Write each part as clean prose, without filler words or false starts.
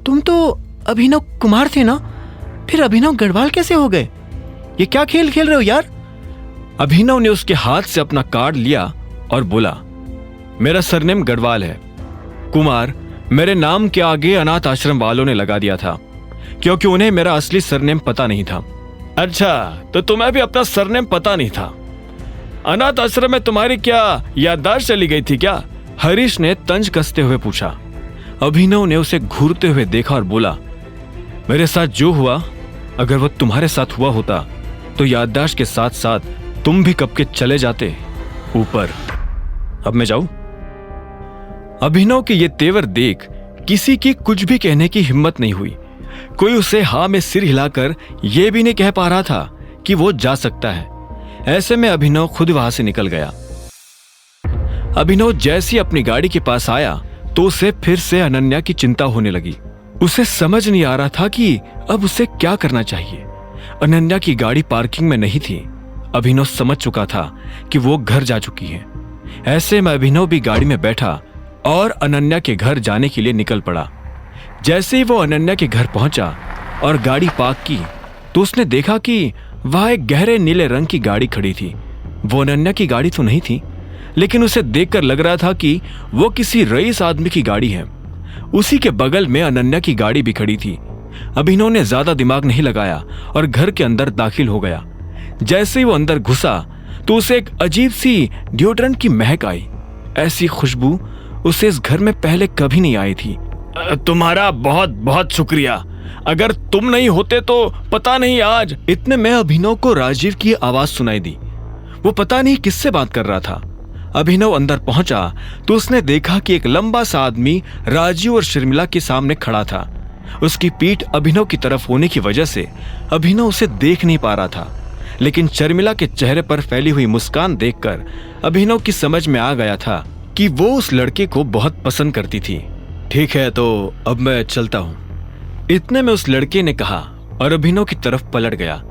तुम तो अभिनव कुमार थे ना, फिर अभिनव गढ़वाल कैसे हो गए? ये क्या खेल खेल रहे हो यार? अभिनव ने उसके हाथ से अपना कार्ड लिया और बोला, मेरा सरनेम गढ़वाल है। कुमार मेरे नाम के आगे अनाथ आश्रम वालों ने लगा दिया था, क्योंकि उन्हें मेरा असली सरनेम पता नहीं था। अच्छा, तो तुम्हें भी अपना सरनेम पता नहीं था? अनाथ आश्रम में तुम्हारी क्या याददाश्त चली गई थी क्या? हरीश ने तंज कसते हुए पूछा। अभिनव ने उसे घूरते हुए देखा और बोला, मेरे साथ जो हुआ, अगर वो तुम्हारे साथ हुआ होता तो याददाश्त के साथ साथ तुम भी कब के चले जाते ऊपर। अब मैं जाऊं? अभिनव के ये तेवर देख किसी की कुछ भी कहने की हिम्मत नहीं हुई। कोई उसे हाँ में सिर हिलाकर यह भी नहीं कह पा रहा था कि वो जा सकता है। ऐसे में अभिनव खुद वहां से निकल गया। अभिनव जैसे ही अपनी गाड़ी के पास आया तो उसे फिर से अनन्या की चिंता होने लगी। उसे समझ नहीं आ रहा था कि अब उसे क्या करना चाहिए। अनन्या की गाड़ी पार्किंग में नहीं थी। अभिनव समझ चुका था कि वो घर जा चुकी है। ऐसे में अभिनव भी गाड़ी में बैठा और अनन्या के घर जाने के लिए निकल पड़ा। जैसे ही वो अनन्या के घर पहुंचा और गाड़ी पार्क की तो उसने देखा कि वहां एक गहरे नीले रंग की गाड़ी खड़ी थी। वो अनन्या की गाड़ी तो नहीं थी, लेकिन उसे देखकर लग रहा था कि वो किसी रईस आदमी की गाड़ी है। उसी के बगल में अनन्या की गाड़ी भी खड़ी थी। अभिनव ने ज्यादा दिमाग नहीं लगाया और घर के अंदर दाखिल हो गया। जैसे ही वो अंदर घुसा तो उसे एक अजीब सी डिओड्रेंट की महक आई। ऐसी खुशबू उसे इस घर में पहले कभी नहीं आई थी। तुम्हारा बहुत बहुत शुक्रिया, अगर तुम नहीं होते तो पता नहीं आज। इतने में अभिनव को राजीव की आवाज सुनाई दी। वो पता नहीं किससे बात कर रहा था। अभिनव अंदर पहुंचा तो उसने देखा कि एक लंबा सा आदमी राजीव और शर्मिला के सामने खड़ा था। उसकी पीठ अभिनव की तरफ होने की वजह से अभिनव उसे देख नहीं पा रहा था, लेकिन शर्मिला के चेहरे पर फैली हुई मुस्कान देखकर अभिनव की समझ में आ गया था कि वो उस लड़के को बहुत पसंद करती थी। ठीक है, तो अब मैं चलता हूं, इतने में उस लड़के ने कहा और अभिनव की तरफ पलट गया।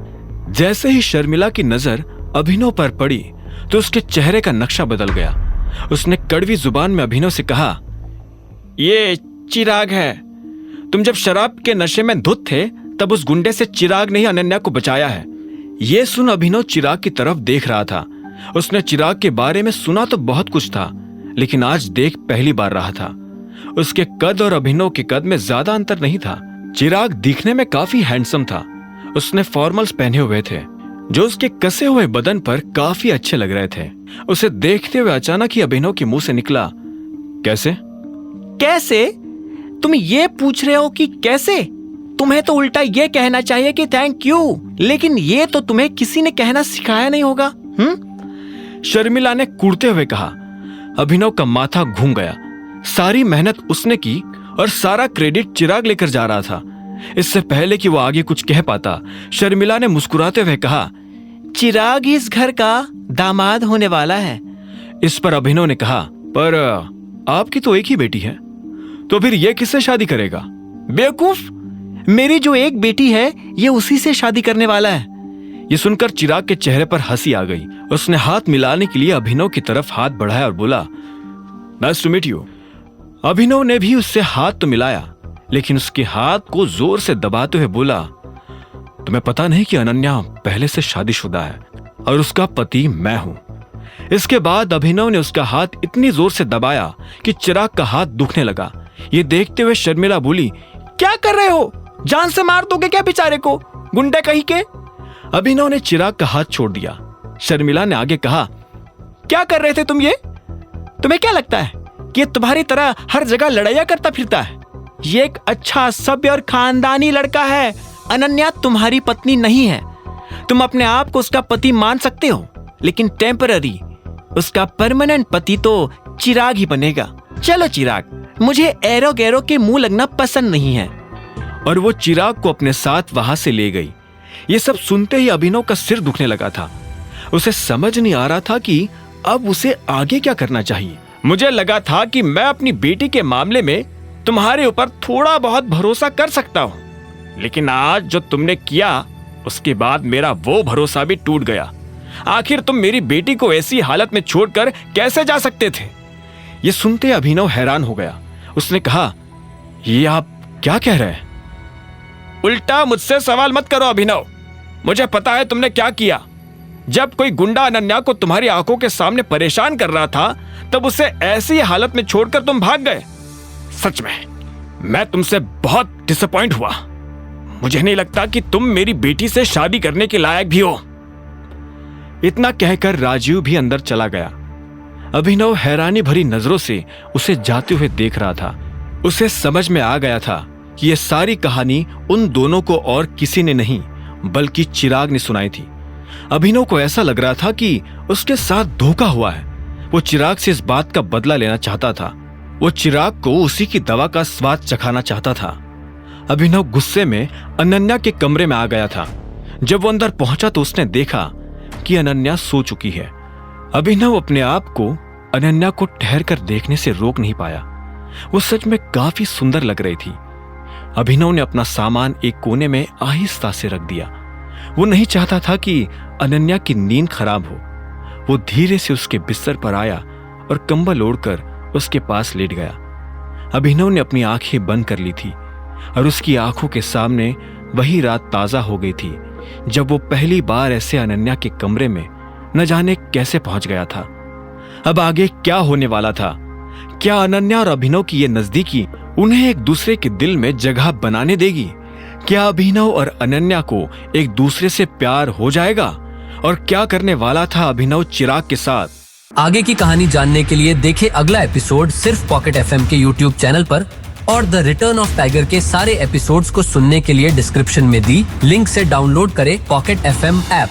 जैसे ही शर्मिला की नजर अभिनव पर पड़ी तो उसके चेहरे का नक्शा बदल गया। उसने कड़वी जुबान में अभिनव से कहा, ये चिराग है। तुम जब शराब के नशे में धुत थे तब उस गुंडे से चिराग ने ही अनन्या को बचाया है। ये सुन अभिनव चिराग की तरफ देख रहा था। उसने चिराग के बारे में सुना तो बहुत कुछ था, लेकिन आज देख पहली बार रहा था। उसके कद और अभिनव के कद में ज्यादा अंतर नहीं था। चिराग दिखने में काफी हैंडसम था। उसने फॉर्मल्स पहने हुए थे जो उसके कसे हुए बदन पर काफी अच्छे लग रहे थे। उसे देखते हुए अचानक ही अभिनव के मुंह से निकला, कैसे? कैसे? तुम ये पूछ रहे हो कि कैसे? तुम्हें तो उल्टा ये कहना चाहिए कि थैंक यू, लेकिन ये तो तुम्हें किसी ने कहना सिखाया नहीं होगा। शर्मिला ने कुड़ते हुए कहा। अभिनव का माथा घूम गया। सारी मेहनत उसने की और सारा क्रेडिट चिराग लेकर जा रहा था। इससे पहले कि वो आगे कुछ कह पाता, शर्मिला ने मुस्कुराते हुए कहा, चिराग इस घर का दामाद होने वाला है। इस पर अभिनव ने कहा, पर आपकी तो एक ही बेटी है, तो फिर ये किससे शादी करेगा? बेवकूफ, मेरी जो एक बेटी है ये उसी से शादी करने वाला है। ये सुनकर चिराग के चेहरे पर हंसी आ गई। उसने हाथ मिलाने के लिए अभिनव की तरफ हाथ बढ़ाया और बोला, नाइस टू मीट यू। अभिनव ने भी उससे हाथ तो मिलाया, लेकिन उसके हाथ को जोर से दबाते हुए बोला, तुम्हें पता नहीं कि अनन्या पहले से शादीशुदा है और उसका पति मैं हूं। इसके बाद अभिनव ने उसका हाथ इतनी जोर से दबाया कि चिराग का हाथ दुखने लगा। ये देखते हुए शर्मिला बोली, क्या कर रहे हो? जान से मार दोगे क्या बेचारे को, गुंडे कहीं के? अभिनव ने चिराग का हाथ छोड़ दिया। शर्मिला ने आगे कहा, क्या कर रहे थे तुम ये? तुम्हें क्या लगता है कि ये तुम्हारी तरह हर जगह लड़ाइयां करता फिरता है? ये एक अच्छा सभ्य और खानदानी लड़का है। अनन्या तुम्हारी पत्नी नहीं है। तुम अपने आप को उसका पति मान सकते हो, लेकिन टेम्पररी उसका परमानेंट पति तो चिराग ही बनेगा। चलो चिराग, मुझे एरो गैरो के मुंह लगना पसंद नहीं है। और वो चिराग को अपने साथ वहां से ले गई। ये सब सुनते ही अभिनव का सिर दुखने लगा था। उसे समझ नहीं आ रहा था कि अब उसे आगे क्या करना चाहिए। मुझे लगा था कि मैं अपनी बेटी के मामले में तुम्हारे ऊपर थोड़ा बहुत भरोसा कर सकता हूं, लेकिन आज जो तुमने किया उसके बाद मेरा वो भरोसा भी टूट गया। आखिर तुम मेरी बेटी को ऐसी हालत में छोड़कर कैसे जा सकते थे? ये सुनते अभिनव हैरान हो गया। उसने कहा, ये आप क्या कह रहे हैं? उल्टा मुझसे सवाल मत करो अभिनव। मुझे पता है तुमने क्या किया। जब कोई गुंडा अनन्या को तुम्हारी आंखों के सामने परेशान कर रहा था, तब उसे ऐसी हालत में छोड़कर तुम भाग गए। सच में मैं तुमसे बहुत डिसअपॉइंट हुआ। मुझे नहीं लगता कि तुम मेरी बेटी से शादी करने के लायक भी हो। इतना कहकर राजीव भी अंदर चला गया। अभिनव हैरानी भरी नजरों से उसे जाते हुए देख रहा था। उसे समझ में आ गया था कि यह सारी कहानी उन दोनों को और किसी ने नहीं बल्कि चिराग ने सुनाई थी। अभिनव को ऐसा लग रहा था कि उसके साथ धोखा हुआ है। वो चिराग से इस बात का बदला लेना चाहता था। वो चिराग को उसी की दवा का स्वाद चखाना चाहता था। अभिनव गुस्से में अनन्या के कमरे में आ गया था। जब वो अंदर पहुंचा तो उसने देखा कि अनन्या सो चुकी है। अभिनव अपने आप को अनन्या को ठहर कर देखने से रोक नहीं पाया। वो सच में काफी सुंदर लग रही थी। अभिनव ने अपना सामान एक कोने में आहिस्ता से रख दिया। वो नहीं चाहता था कि अनन्या की नींद खराब हो। वो धीरे से उसके बिस्तर पर आया और कंबल ओढ़कर उसके पास लेट गया। अभिनव ने अपनी आंखें बंद कर ली थी और उसकी आंखों के सामने वही रात ताजा हो गई थी जब वो पहली बार ऐसे अनन्या के कमरे में न जाने कैसे पहुंच गया था। अब आगे क्या होने वाला था? क्या अनन्या और अभिनव की ये नजदीकी उन्हें एक दूसरे के दिल में जगह बनाने देगी? क्या अभिनव और अनन्या को एक दूसरे से प्यार हो जाएगा? और क्या करने वाला था अभिनव चिराग के साथ? आगे की कहानी जानने के लिए देखें अगला एपिसोड सिर्फ पॉकेट एफएम के यूट्यूब चैनल पर, और द रिटर्न ऑफ टाइगर के सारे एपिसोड्स को सुनने के लिए डिस्क्रिप्शन में दी लिंक से डाउनलोड करें पॉकेट एफएम ऐप।